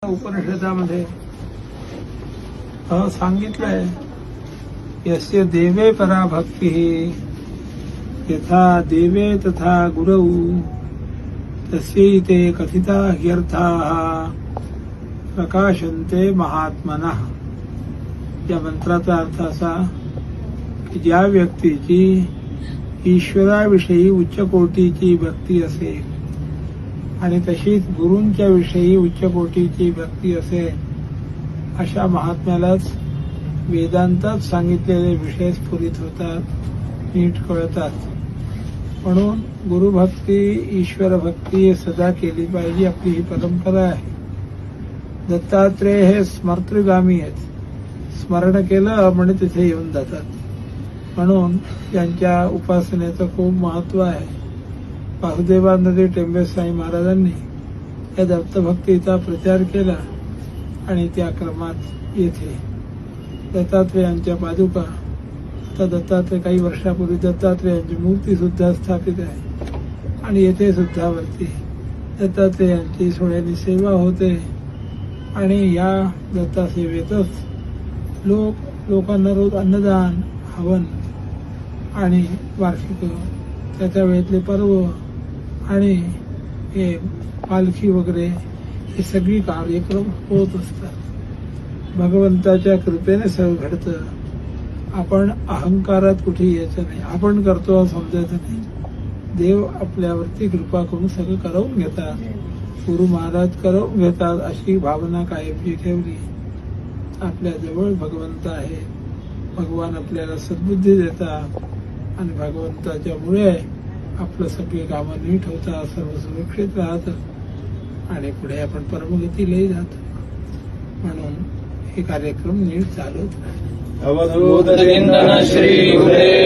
उपनिषदामध्ये सांगितलंय, यस्य देवे परा भक्ती यथा देवे तथा गुरौ तस्यैते कथिता ह्यर्थाः प्रकाशन्ते महात्मनः. या मंत्राचा अर्थ असा की ज्या व्यक्तीची ईश्वराविषयी उच्च कोटीची भक्ती असेल आणि तशीच गुरूंच्या विषयी उच्च कोटीची भक्ती असेल, अशा महात्म्यालाच वेदांतात सांगितलेले विषय स्फुरित होतात, नीट कळतात. म्हणून गुरुभक्ती, ईश्वर भक्ती सदा केली पाहिजे, आपली ही परंपरा आहे. दत्तात्रेय हे स्मर्तृगामी आहेत, स्मरण केलं म्हणजे तिथे येऊन जातात. म्हणून त्यांच्या उपासनेचं खूप महत्व आहे. वासुदेवानंद टेंबे साई महाराजांनी या दत्तभक्तीचा प्रचार केला आणि त्या क्रमात येथे दत्तात्रेयांच्या पादुका, आता दत्तात्रेय काही वर्षापूर्वी दत्तात्रेयांची मूर्ती सुद्धा स्थापित आहे आणि येथे सुद्धा वरती दत्तात्रेयांची सोहळ्याची सेवा होते. आणि या दत्तासेवेतच लोकांना रोज अन्नदान, हवन आणि वार्षिक त्याच्या वेळेतले पर्व आणि हे पालखी वगैरे हे सगळी कार्यक्रम होत असतात. भगवंताच्या कृपेने सगळं घडतं. आपण अहंकारात कुठे यायचं नाही, आपण करतो असं समजायचं नाही. देव आपल्यावरती कृपा करून सगळं करवून घेतात, गुरु महाराज करवून घेतात, अशी भावना कायमची ठेवली. आपल्याजवळ भगवंत आहे, भगवान आपल्याला सद्बुद्धी देतात आणि भगवंताच्यामुळे आपलं सगळे कामं नीट होतात, सर्व सुरक्षित राहतं आणि पुढे आपण परमगतीलाही जातो. म्हणून हे कार्यक्रम नीट चालत राहतो. अवधूत चिंतन श्री गुरुदेव